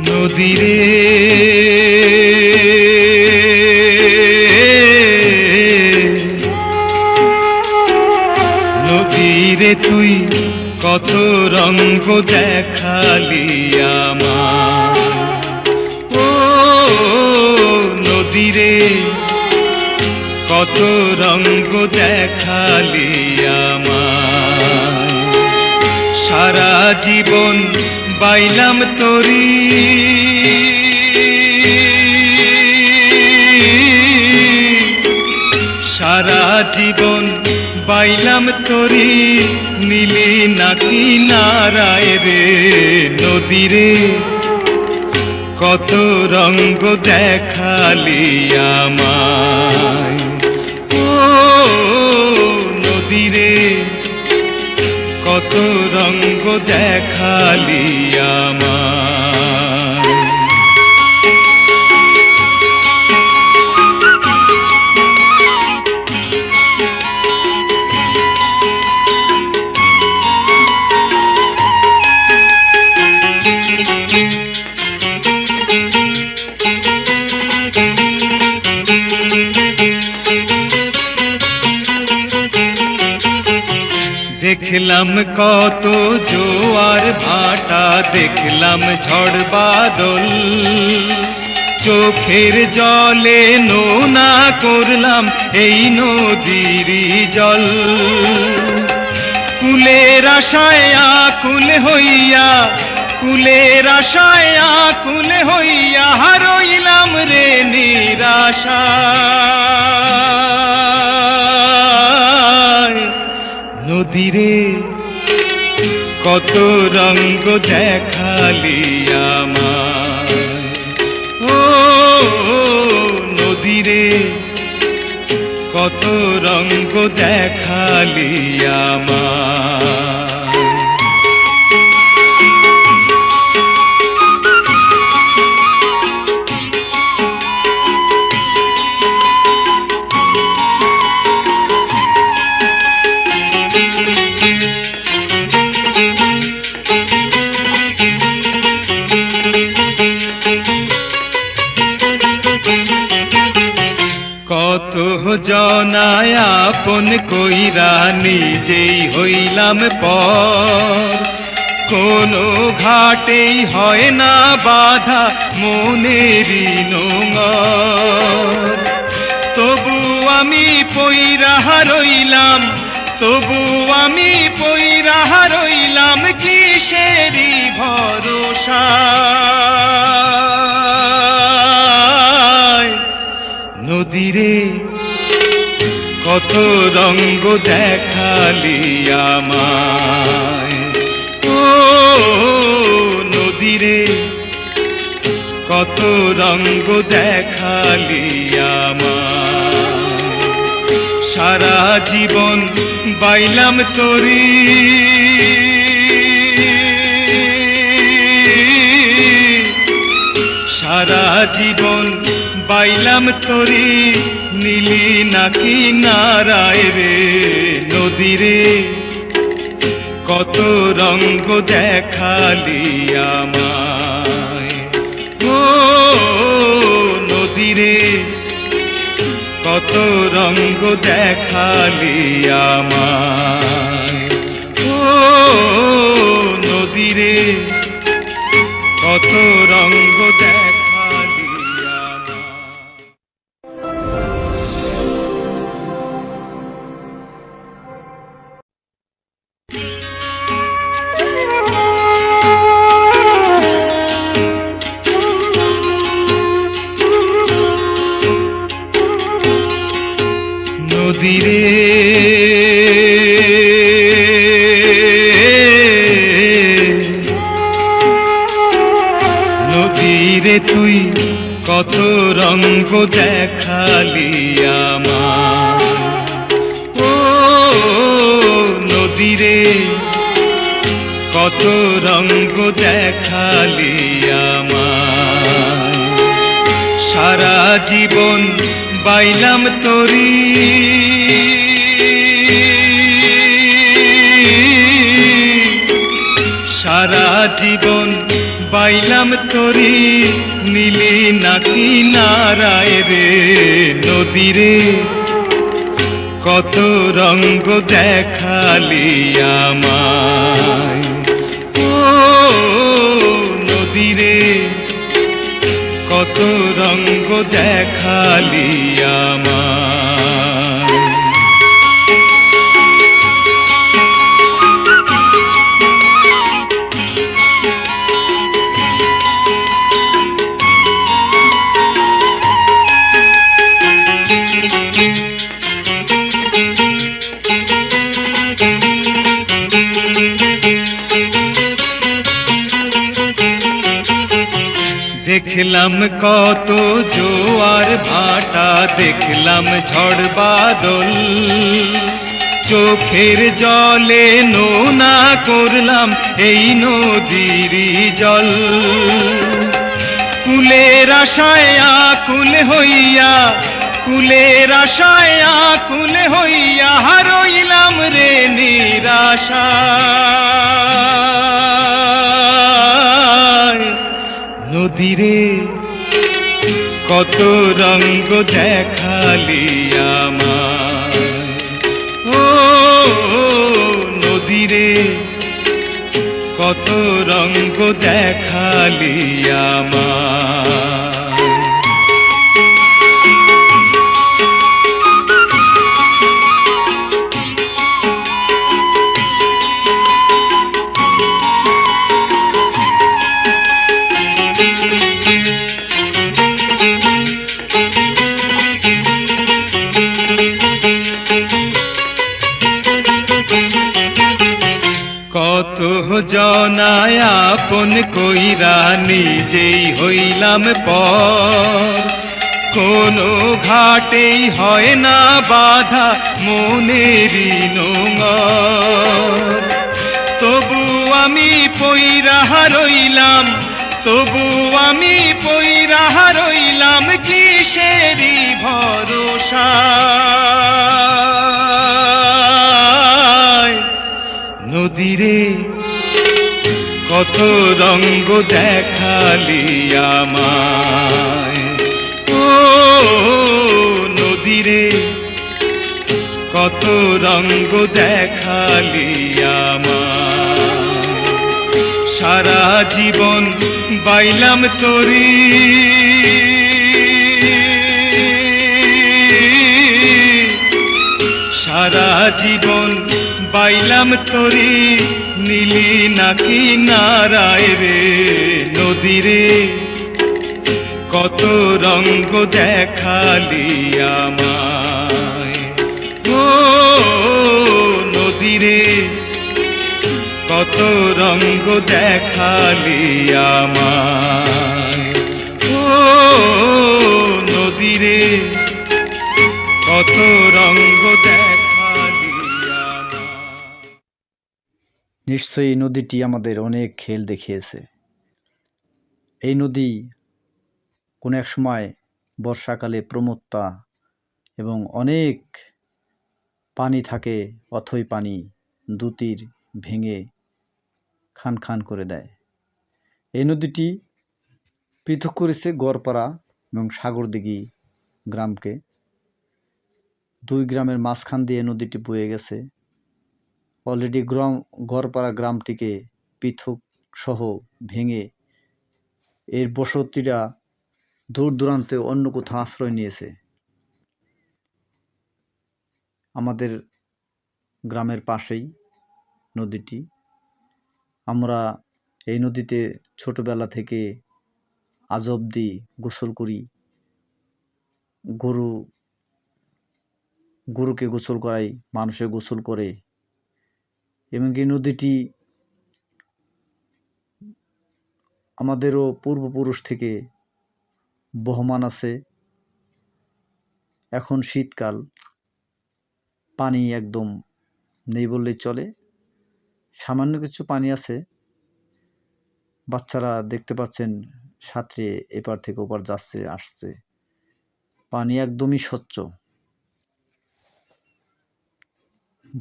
নদীরে নদীরে তুই কত রঙ্গ দেখালি আমার, ও নদীরে কত রঙ্গ দেখালি আমার। সারা জীবন বাইলাম তোরি, সারা জীবন বাইলাম তোরি, নীলি নাকি নারায় রে নদীরে কত রঙ্গ দেখালি আমায়, ও নদীরে কত রঙ্গ দেখালি আমায়। দেখলাম কত জোয়ার ভাটা, দেখলাম ঝড় বাদল, চোখের জলে নোনা করলাম এই নদীর জল। কুলের আশায় আকুল হইয়া, কুলের আশায় আকুল হইয়া রইলাম রে নিরাশা। নদীরে কত রঙ্গ দেখালি আমায়, ও নদীরে কত রঙ্গ দেখালি আমায়। কত জনায় আপন কইরা নিজেই হইলাম পর, কোনো ঘাটেই হয় না বাধা মনেরই নোঙর। তবু আমি পইরা রইলাম, তবু আমি পইরা রইলাম কিসেরই ভরসা। নদীরে কত রঙ্গ দেখালি আমায়, ও নদীরে কত রঙ্গ দেখালি আমায়। সারা জীবন বাইলাম তোরি, সারা জীবন বাইলাম তোরি, নীলি নাকি নারায় রে নদীরে কত রঙ্গ দেখালি আমায়, ও নদীরে কত রঙ্গ দেখালি আমায়, ও নদীরে কত রঙ্গ দেখালি আমায়। নদীরে নদীরে তুই কত রঙ্গ দেখালি আমায়, ও নদীরে কত রঙ্গ দেখালি আমায়। সারা জীবন বাইলাম তোরি, সারা জীবন বাইলাম তোরি, নীলি নাকি নারায় রে নদীরে কত রঙ্গ দেখালি আমায়, ও নদীরে কত রঙ্গ দেখালি আমায়। দেখলাম কত জোয়ার ভাটা, দেখলাম ঝড় বাদল, চোখের জলে নোনা করলাম এই নদীর জল। কুলের আশায় আকুল হইয়া, কুলের আশায় আকুল হইয়া রইলাম রে নিরাশা। নদীরে কত রঙ্গ দেখালি আমায়, ও নদীরে কত রঙ্গ দেখালি আমায়। কত জনায় আপন কইরা নিজেই হইলাম পর, কোনো ঘাটেই হয় না বাধা মনেরই নোঙর। তবু আমি পইরা রইলাম, তবু আমি পইরা রইলাম কিসেরই ভরসা। নদীরে কত রঙ্গ দেখালি আমায়, ও নদীরে কত রঙ্গ দেখালি আমায়। সারা জীবন বাইলাম তোরি, সারা জীবন বাইলাম তোরি, নীলি নাকি নারায় রে নদীরে কত রঙ্গ দেখালি আমায়, ও নদীরে কত রঙ্গ দেখালি আমায়, ও নদীরে কত রঙ্গ দেখালি আমায়। নিশ্চয়ই এই নদীটি আমাদের অনেক খেল দেখিয়েছে। এই নদী কোনো এক সময় বর্ষাকালে প্রমত্তা এবং অনেক পানি থাকে, অথই পানি দুতীর ভেঙে খান খান করে দেয়। এই নদীটি পৃথক করেছে গড়পাড়া এবং সাগরদিঘি গ্রামকে। দুই গ্রামের মাঝখান দিয়ে নদীটি বয়ে গেছে। অলরেডি গড়পাড়া গ্রামটিকে পৃথক সহ ভেঙে এর বসতিরা দূর দূরান্তে অন্য কোথাও আশ্রয় নিয়েছে। আমাদের গ্রামের পাশেই নদীটি। আমরা এই নদীতে ছোটবেলা থেকে আজ অবধি গোসল করি। গরুকে গোসল করাই, মানুষে গোসল করে। এবং এই নদীটি আমাদেরও পূর্বপুরুষ থেকে বহমান আছে। এখন শীতকাল, পানি একদম নেই বললেই চলে। সামান্য কিছু পানি আছে, বাচ্চারা দেখতে পাচ্ছেন সাঁতরে এপার থেকে ওপার যাচ্ছে আসছে। পানি একদমই স্বচ্ছ,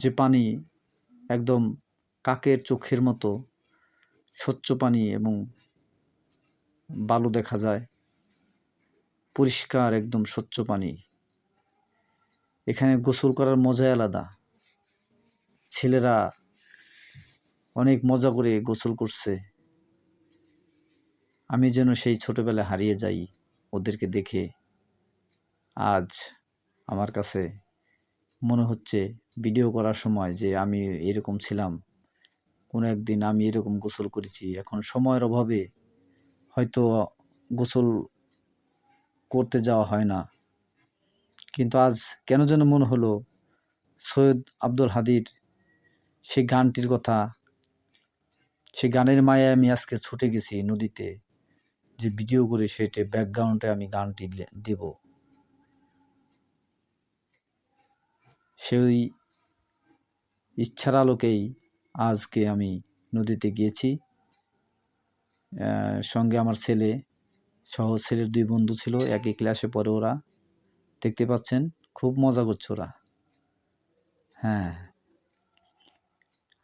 যে পানি একদম কাকের চোখের মতো স্বচ্ছ পানি, এবং বালু দেখা যায়, পরিষ্কার একদম স্বচ্ছ পানি। এখানে গোসল করার মজাই আলাদা। ছেলেরা অনেক মজা করে গোসল করছে। আমি যেন সেই ছোটবেলায় হারিয়ে যাই ওদেরকে দেখে। আজ আমার কাছে মনে হচ্ছে ভিডিও করার সময় যে আমি এরকম ছিলাম, কোনো একদিন আমি এরকম গোসল করেছি। এখন সময়ের অভাবে হয়তো গোসল করতে যাওয়া হয় না, কিন্তু আজ কেন যেন মনে হলো সৈয়দ আব্দুল হাদীর সেই গানটির কথা, সেই গানের মায়ায় আমি আজকে ছুটে গেছি নদীতে, যে ভিডিও করে সেটা ব্যাকগ্রাউন্ডে আমি গানটি দেব। সেই ইচ্ছার আলোকেই আজকে আমি নদীতে গিয়েছি। সঙ্গে আমার ছেলে সহ ছেলের 2 বন্ধু ছিল, একই ক্লাসে পড়ে ওরা। দেখতে পাচ্ছেন খুব মজা করছে ওরা। হ্যাঁ,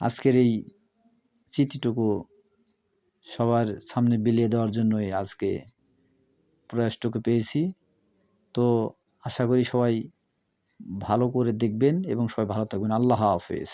আজকের এই স্মৃতিটুকু সবার সামনে বিলিয়ে দেওয়ার জন্যই আজকে প্রয়াসটুকু পেয়েছি। তো আশা করি সবাই ভালো করে দেখবেন এবং সবাই ভালো থাকবেন। আল্লাহ হাফেজ।